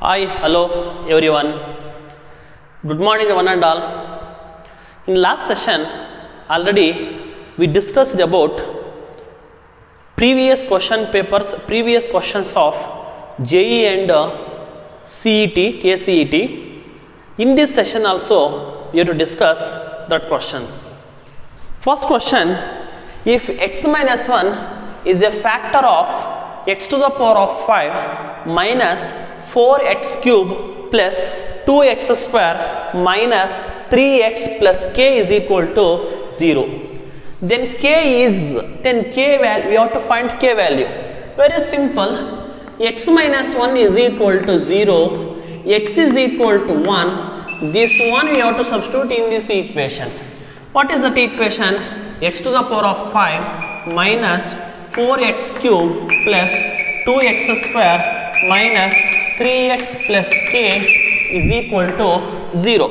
Hi, hello everyone. Good morning one and all. In last session already we discussed about previous questions of JEE and CET, KCET. In this session also we have to discuss that questions. First question, if x minus 1 is a factor of x to the power of 5 minus 4x cube plus 2x square minus 3x plus k is equal to 0. Then we have to find k value. Very simple. X minus 1 is equal to 0. X is equal to 1. This one we have to substitute in this equation. What is that equation? X to the power of 5 minus 4x cube plus 2x square minus 3x plus k is equal to 0.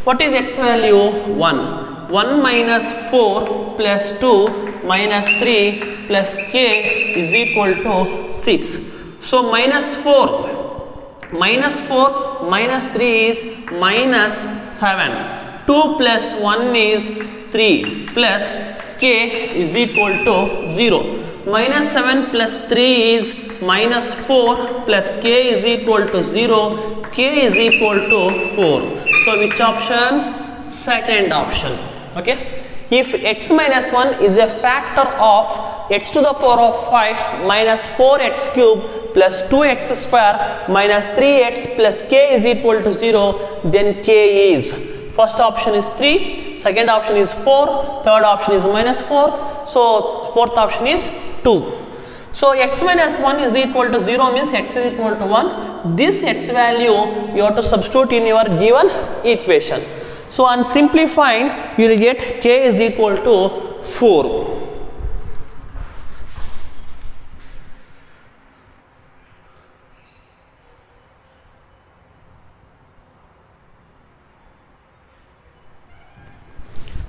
What is x value? 1. 1 minus 4 plus 2 minus 3 plus k is equal to 6. So minus 4 minus 3 is minus 7. 2 plus 1 is 3 plus k is equal to 0. Minus 7 plus 3 is minus 4 plus k is equal to 0. K is equal to 4. So which option? Second option. Okay. If x minus 1 is a factor of x to the power of 5 minus 4x cube plus 2x square minus 3x plus k is equal to 0, then k is, first option is 3, second option is 4, third option is minus 4, so fourth option is 2. So x minus 1 is equal to 0 means x is equal to 1. This x value you have to substitute in your given equation. So on simplifying you will get k is equal to 4.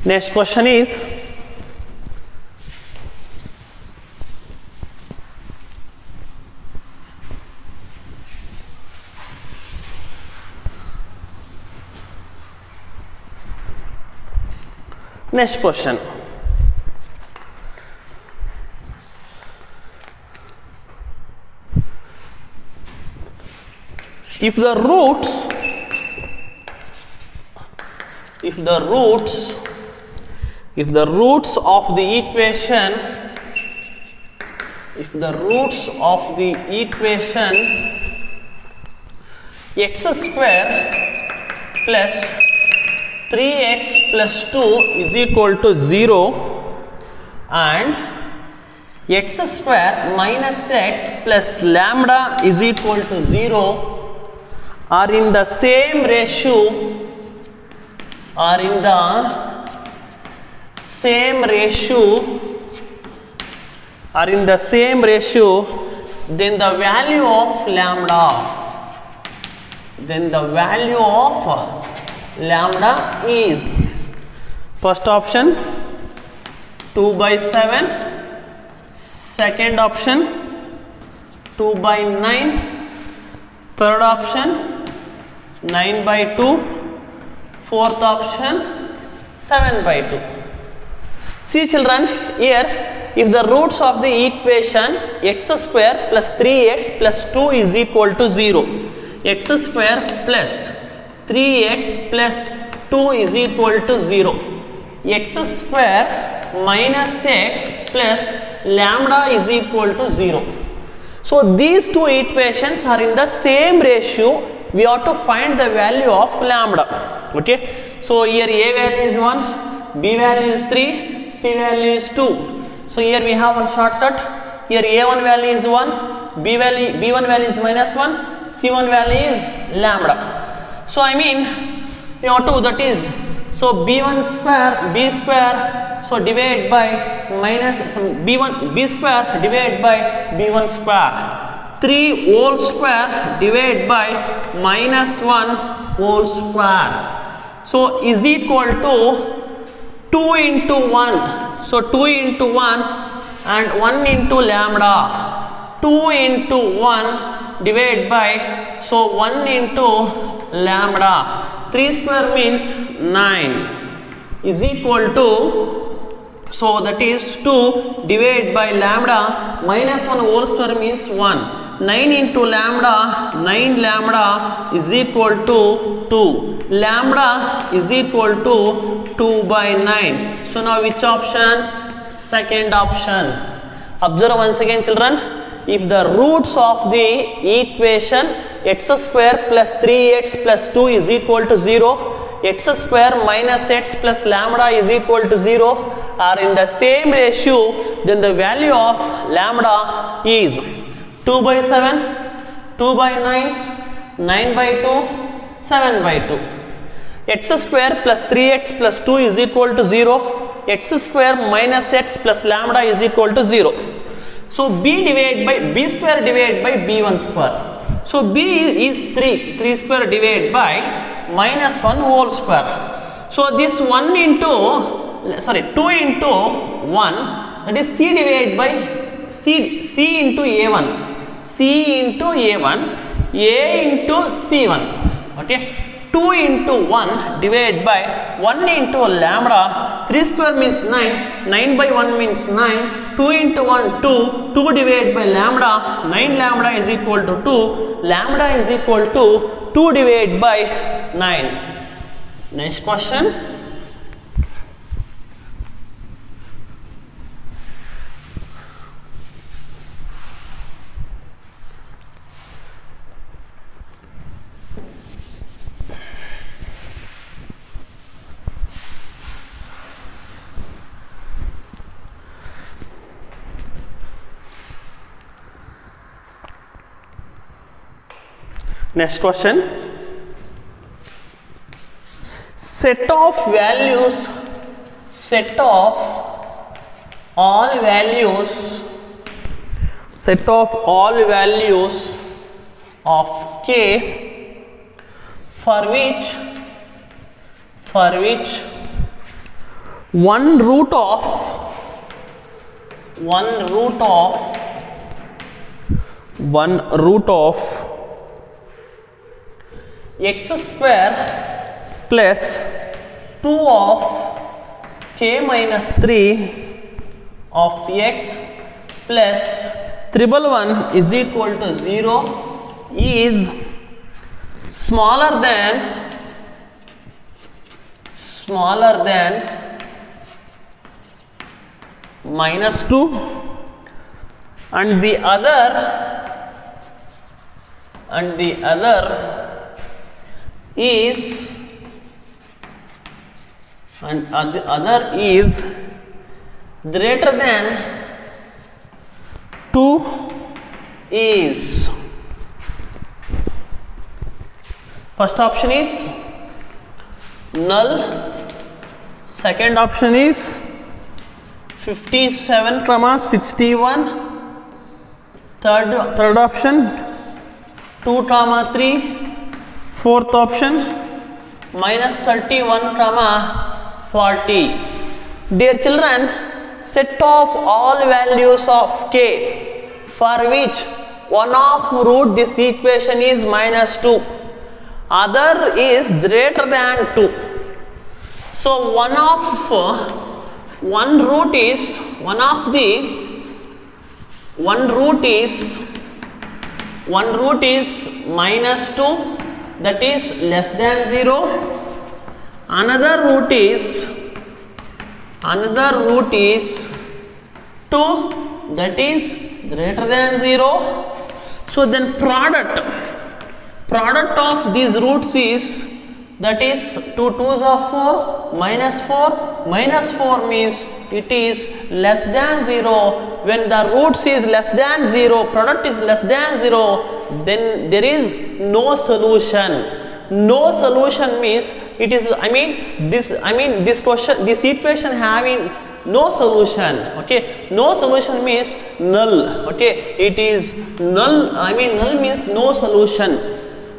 Next question is, next question. If the roots of the equation x square plus 3x plus 2 is equal to 0 and x square minus x plus lambda is equal to 0 are in the same ratio, then the value of lambda is, first option 2 by 7, second option 2 by 9, third option 9 by 2, fourth option 7 by 2. See children, here if the roots of the equation x square plus 3x plus 2 is equal to 0, x square plus 3x plus 2 is equal to 0, x square minus x plus lambda is equal to 0. So these two equations are in the same ratio. We have to find the value of lambda. Okay. So here a value is 1, b value is 3, c value is 2. So here we have a shortcut. Here a1 value is 1, b1 value is minus 1, c1 value is lambda. So I mean you have to, that is, so b1 square, b square, so divide by minus b square divided by b1 square. 3 whole square divided by minus 1 whole square. So is equal to 2 into 1. So 2 into 1 and 1 into lambda. 2 into 1 divided by, so 1 into lambda, 3 square means 9 is equal to, so that is 2 divided by lambda minus 1 whole square means 1. 9 into lambda, 9 lambda is equal to 2. Lambda is equal to 2 by 9. So now which option? Second option. Observe once again children. If the roots of the equation x square plus 3x plus 2 is equal to 0, x square minus x plus lambda is equal to 0 are in the same ratio, then the value of lambda is 2 by 7, 2 by 9, 9 by 2, 7 by 2. X square plus 3x plus 2 is equal to 0, x square minus x plus lambda is equal to 0. So b square divided by b1 square. So b is 3 square divided by minus 1 whole square. So this 2 into 1, that is c divided by c into a1, c into a1, a into c1. Okay, 2 into 1 divided by 1 into lambda, 3 square means 9, 9 by 1 means 9, 2 into 1 2, 2 divided by lambda, 9 lambda is equal to 2, lambda is equal to 2 divided by 9. Next question. Next question. Set of all values of k for which one root of x square plus 2 of k minus 3 of x plus 111 is equal to 0 is smaller than minus 2, and the other is greater than 2 is. First option is null, second option is 57, 61, third option 2, 3, fourth option minus 31, 40. Dear children, set of all values of k for which one of root this equation is minus 2, other is greater than 2. So one root is minus 2, that is less than 0. Another root is 2, that is greater than 0. So then product of these roots is, that is 2 2s are 4, minus 4 means it is less than 0. When the roots is less than 0, product is less than 0, then there is no solution. No solution means it is, this equation having no solution. Okay, no solution means null. Okay, it is null, null means no solution.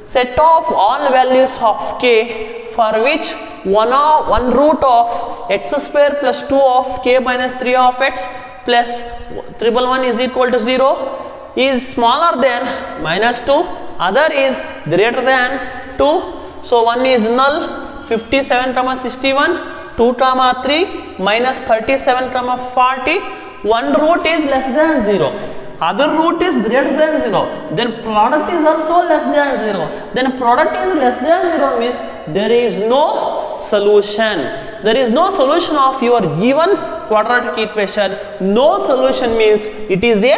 Set of all values of k for which one root of x square plus 2 of k minus 3 of x plus 111 is equal to 0. is smaller than -2, other is greater than 2. So one is null, 57 comma 61, 2 comma 3 minus 37 comma 40. One root is less than 0, other root is greater than 0, then product is also less than 0. Then product is less than 0 means there is no solution. There is no solution of your given quadratic equation. No solution means it is a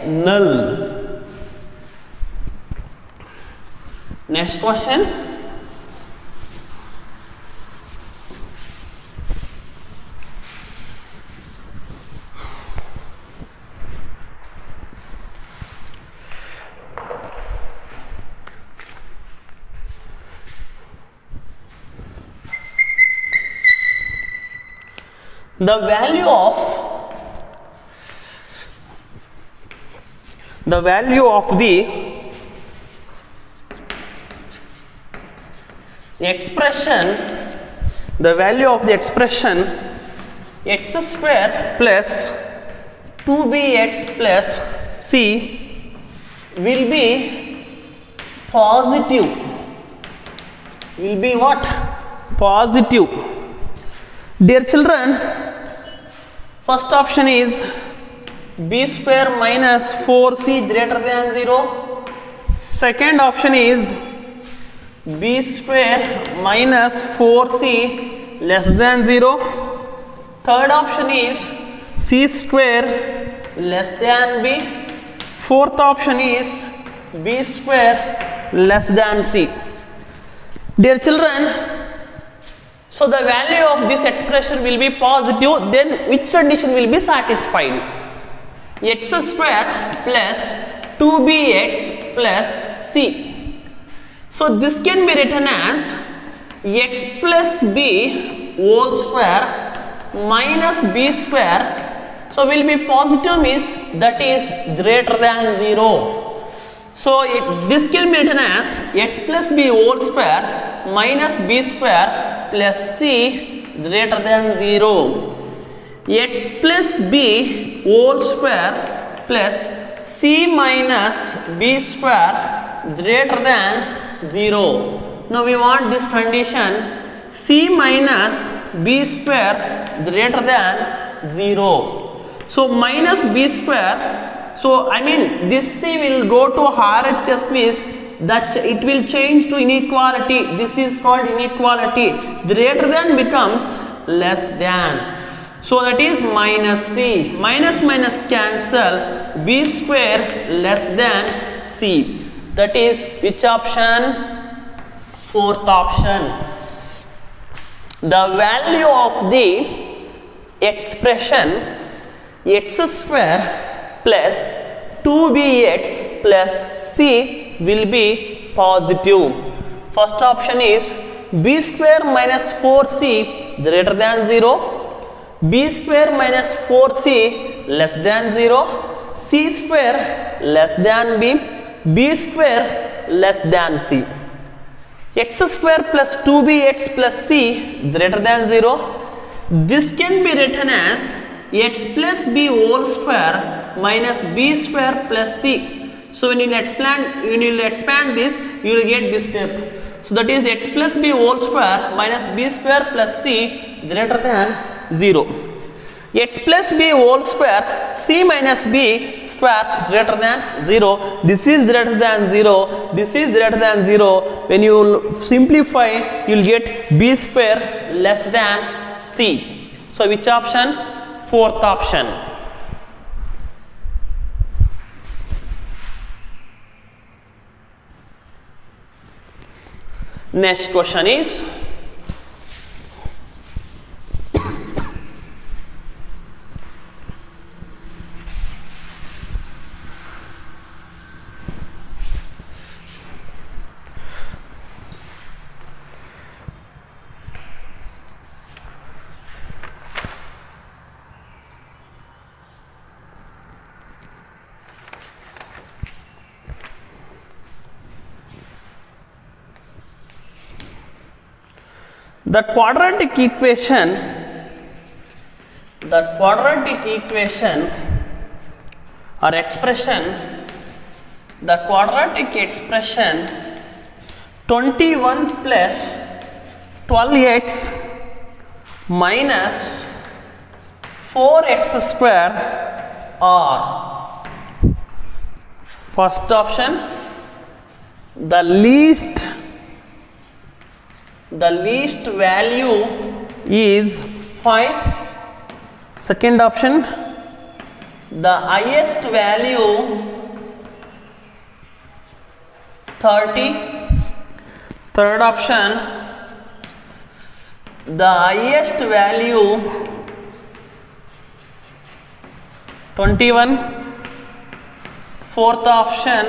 null. Next question. The value of the expression, x square plus 2bx plus c will be positive. Will be what? Positive. Dear children, first option is b square minus 4c greater than 0. Second option is b square minus 4c less than 0. Third option is c square less than b. Fourth option is b square less than c. Dear children, so the value of this expression will be positive, then which condition will be satisfied? X square plus 2bx plus c. So this can be written as x plus b whole square minus b square. So will be positive means that is greater than 0. So this can be written as x plus b whole square minus b square plus c greater than 0. X plus b whole square plus c minus b square greater than 0. Now we want this condition c minus b square greater than 0. So minus b square. So I mean this c will go to RHS means that it will change to inequality. This is called inequality. Greater than becomes less than. So that is minus c. Minus minus cancel. B square less than c. That is which option? Fourth option. The value of the expression x square plus 2bx plus c will be positive. First option is b square minus 4c greater than 0, b square minus 4c less than 0, c square less than b, b square less than c. X square plus 2bx plus c greater than 0. This can be written as x plus b whole square minus b square plus c. So when you expand this, you will get this step. So that is x plus b whole square minus b square plus c greater than 0. X plus b whole square c minus b square greater than 0. This is greater than 0. This is greater than 0. When you simplify, you will get b square less than c. So which option? Fourth option. Next question is the quadratic equation or expression the quadratic expression 21 plus 12x minus 4x square are. First option, the least value is 5. Second option, the highest value 30. Third option, the highest value 21. Fourth option,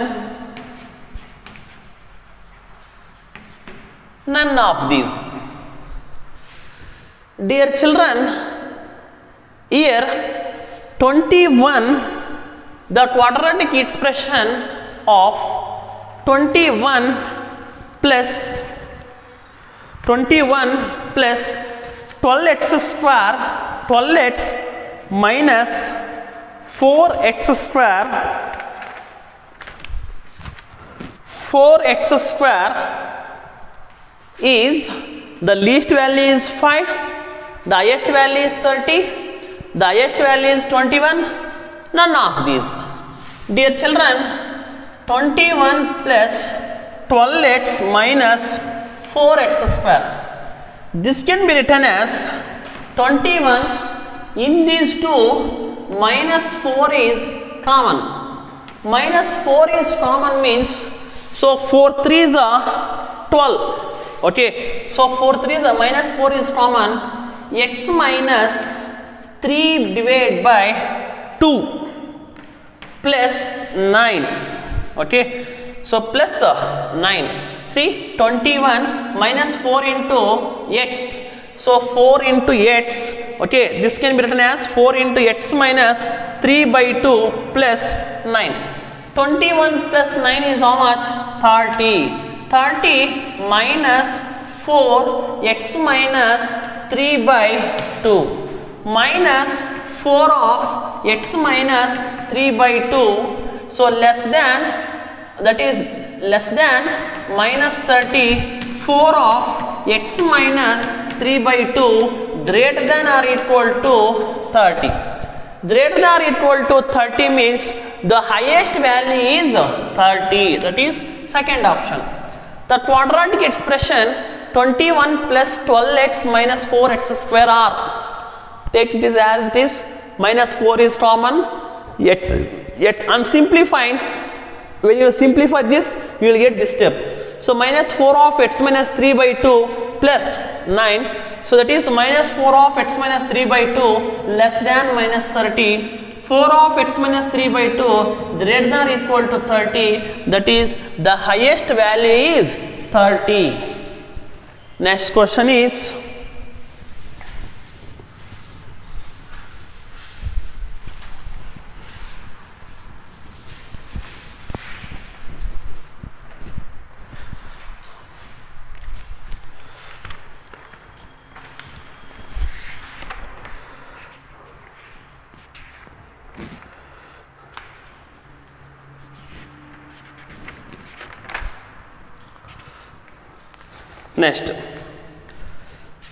none of these. Dear children, here 21, the quadratic expression of 21 plus 12x square, 12x minus 4x square, 4x square is, the least value is 5, the highest value is 30, the highest value is 21, none of these. Dear children, 21 plus 12x minus 4x square, this can be written as 21 in these two, minus 4 is common. Minus 4 is common means, so 4 3s are 12. Okay, so 4 3s are minus 4 is common. X minus 3 divided by 2 plus 9. Okay, so plus 9. See, 21 minus 4 into x. So 4 into x. Okay, this can be written as 4 into x minus 3 by 2 plus 9. 21 plus 9 is how much? 30. 30 minus 4 x minus 3 by 2 minus 4 of x minus 3 by 2. So less than, that is less than minus 30, 4 of x minus 3 by 2 greater than or equal to 30. Greater than or equal to 30 means the highest value is 30. That is second option. The quadratic expression 21 plus 12x minus 4x square are. Take this as it is. Minus 4 is common. Yet on simplifying, when you simplify this, you will get this step. So minus 4 of x minus 3 by 2 plus 9. So that is minus 4 of x minus 3 by 2 less than minus 30. 4 of x minus 3 by 2 greater than or equal to 30. That is the highest value is 30. Next question is, next,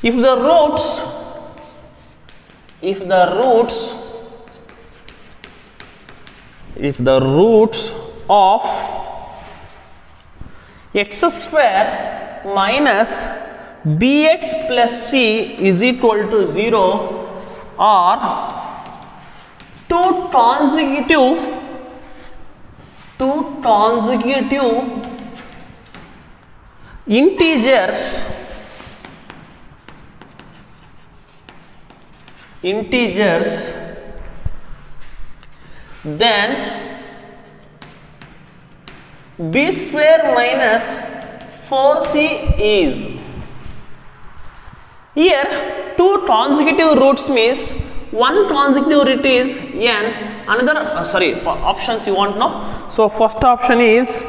if the roots of x square minus bx plus c is equal to 0 are two consecutive integers then b square minus 4c is. Here two consecutive roots means one consecutive root is n, another options you want know. So first option is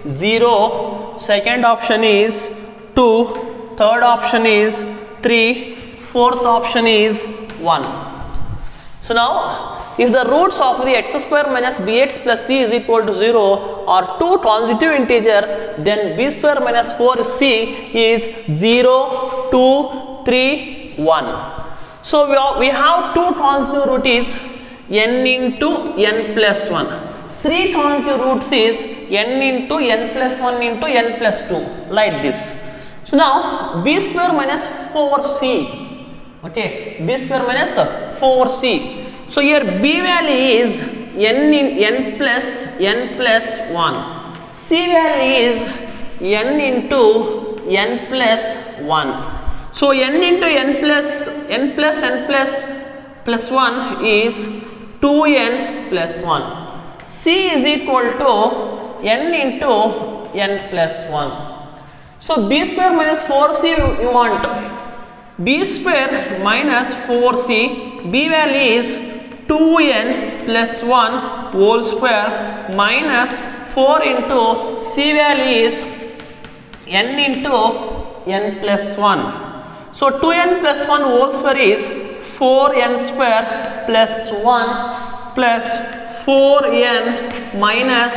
0, second option is 2, third option is 3, fourth option is 1. So now if the roots of the x square minus bx plus c is equal to 0 are two transitive integers, then b square minus 4c is 0, 2, 3, 1. So we have two transitive roots is n into n plus 1. Three transitive roots is n into n plus 1 into n plus 2, like this. So now b square minus 4c, okay, b square minus 4c. So here b value is n plus 1, c value is n into n plus 1. So n into n plus 1 is 2n plus 1. C is equal to n into n plus 1. So b square minus 4c you want. B square minus 4c, b value is 2n plus 1 whole square minus 4 into c value is n into n plus 1. So 2n plus 1 whole square is 4n square plus 1 plus 4n minus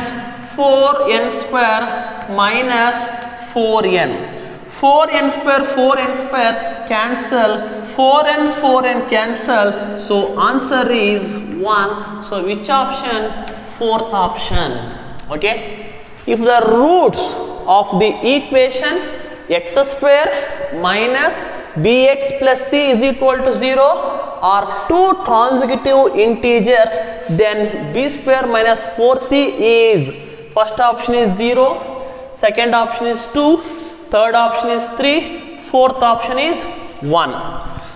4n square minus 4n. 4n square cancel, 4n cancel, so answer is 1. So which option? Fourth option. Okay, if the roots of the equation x square minus bx plus c is equal to 0 are two consecutive integers, then b square minus 4c is, first option is 0, second option is 2, third option is 3, fourth option is 1.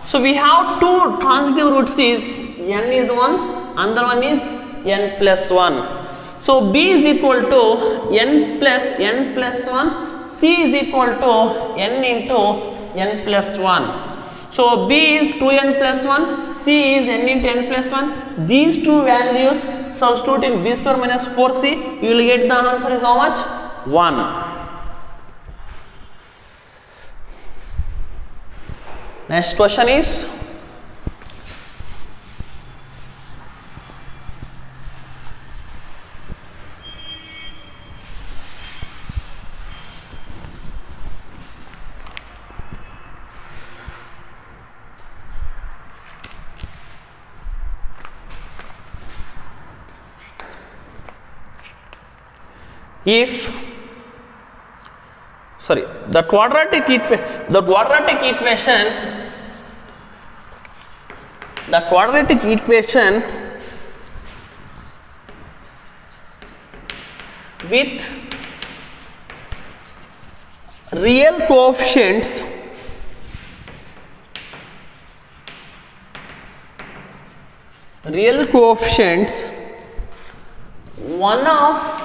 So we have two transitive roots is n is 1, another one is n plus 1. So b is equal to n plus 1, c is equal to n into n plus 1. So b is 2n plus 1, c is n into n plus 1. These two values substitute in b square minus 4c, you will get the answer is how much? 1. Next question is, if the quadratic equation with real coefficients one of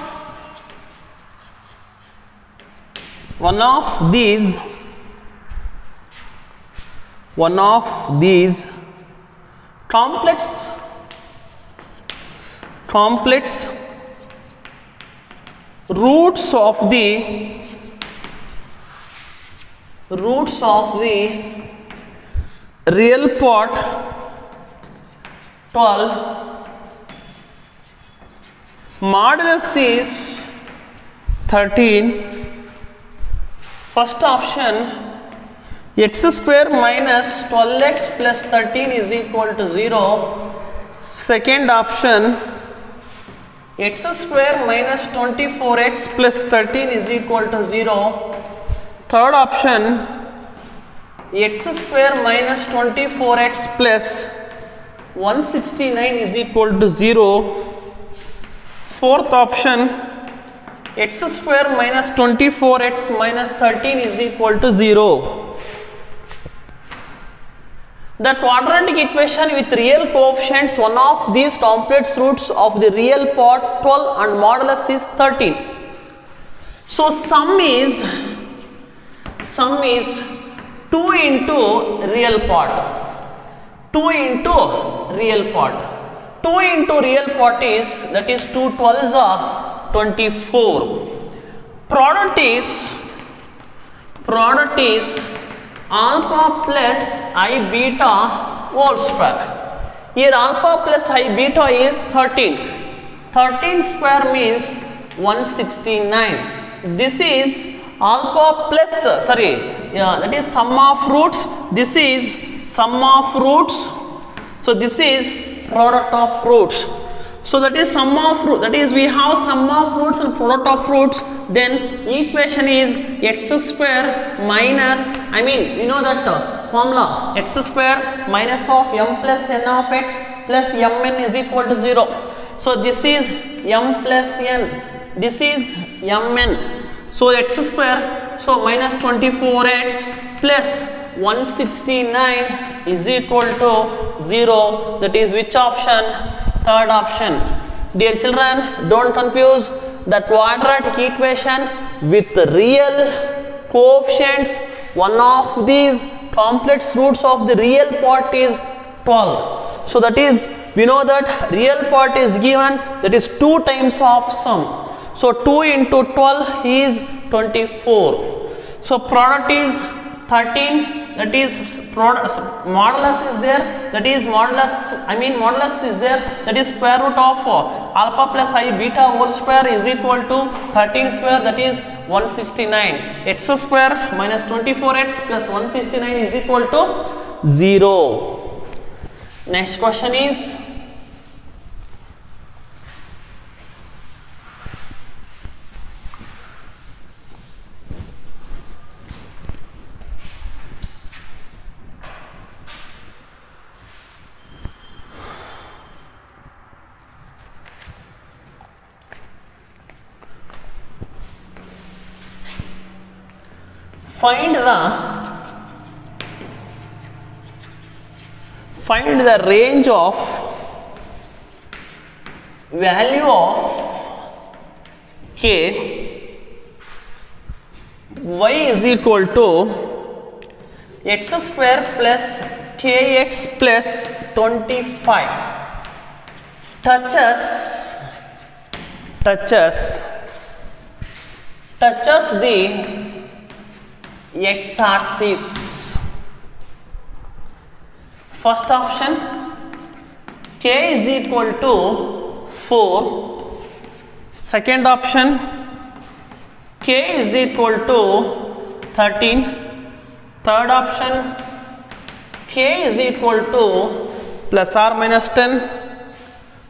these complex roots of the real part 12, modulus is 13. First option, x square minus 12x plus 13 is equal to 0. Second option, x square minus 24x plus 13 is equal to 0. Third option, x square minus 24x plus 169 is equal to 0. Fourth option, x square minus 24x minus 13 is equal to 0. The quadratic equation with real coefficients, one of these complex roots of the real part 12 and modulus is 13. So sum is 2 into real part. 2 into real part. 2 into real part is, that is 2 12s are 24. Product is alpha plus I beta whole square. Here alpha plus I beta is 13. 13 square means 169. This is alpha plus that is sum of roots. This is sum of roots. So this is product of roots. So that is sum of root, that is we have sum of roots and product of roots. Then equation is x square minus, we know that formula, x square minus of m plus n of x plus mn is equal to 0. So this is m plus n, this is mn. So x square, so minus 24x plus 169 is equal to 0. That is which option? Third option. Dear children, don't confuse the quadratic equation with real coefficients. One of these complex roots of the real part is 12. So that is, we know that real part is given, that is 2 times of sum. So 2 into 12 is 24. So product is 13, that is modulus is there, that is modulus is there, that is square root of alpha plus I beta whole square is equal to 13 square, that is 169. X square minus 24x plus 169 is equal to 0. Next question is find the range of value of k y is equal to x square plus kx plus 25 touches the x axis. First option, k is equal to 4. Second option, k is equal to 13. Third option, k is equal to plus or minus 10.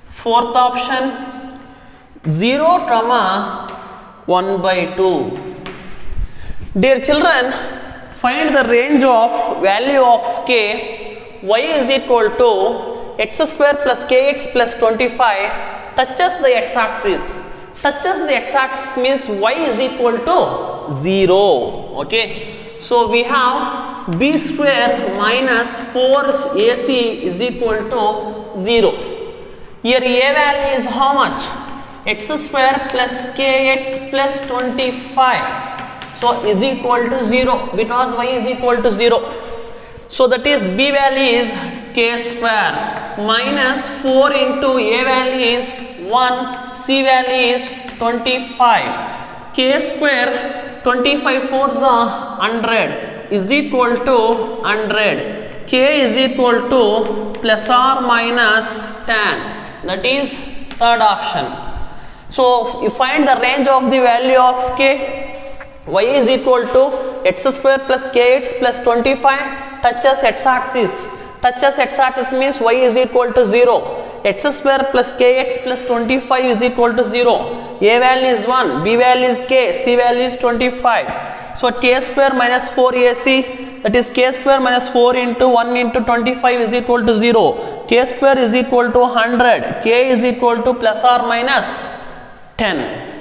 Fourth option, 0, 1 by 2. Dear children, find the range of value of k. Y is equal to x square plus kx plus 25 touches the x axis. Touches the x axis means y is equal to 0. Okay. So we have b square minus 4ac is equal to 0. Here a value is how much? X square plus kx plus 25. So is equal to 0 because y is equal to 0. So that is b value is k square minus 4 into a value is 1, c value is 25. K square 25 4s are 100 is equal to 100. K is equal to plus or minus 10. That is third option. So you find the range of the value of k. Y is equal to x square plus kx plus 25 touches x axis. Touches x axis means y is equal to 0. X square plus kx plus 25 is equal to 0. A value is 1, b value is k, c value is 25. So k square minus 4ac, that is k square minus 4 into 1 into 25 is equal to 0. K square is equal to 100. K is equal to plus or minus 10.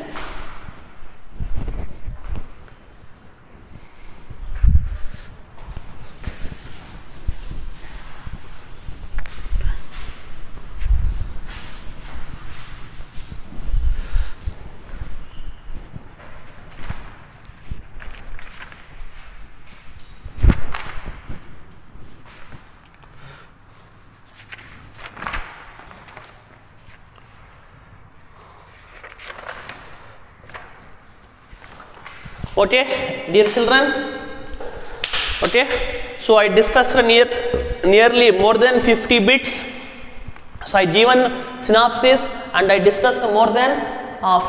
Okay, dear children, okay, so I discussed nearly more than 50 bits So I given synopsis and I discussed more than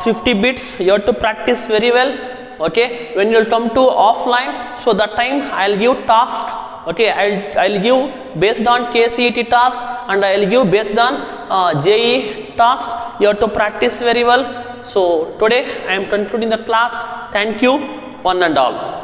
50 bits. You have to practice very well. Okay, when you will come to offline, so that time I'll give task. Okay, I'll give based on KCET task and I'll give based on JE task. You have to practice very well. So today I am concluding the class. Thank you, one and all.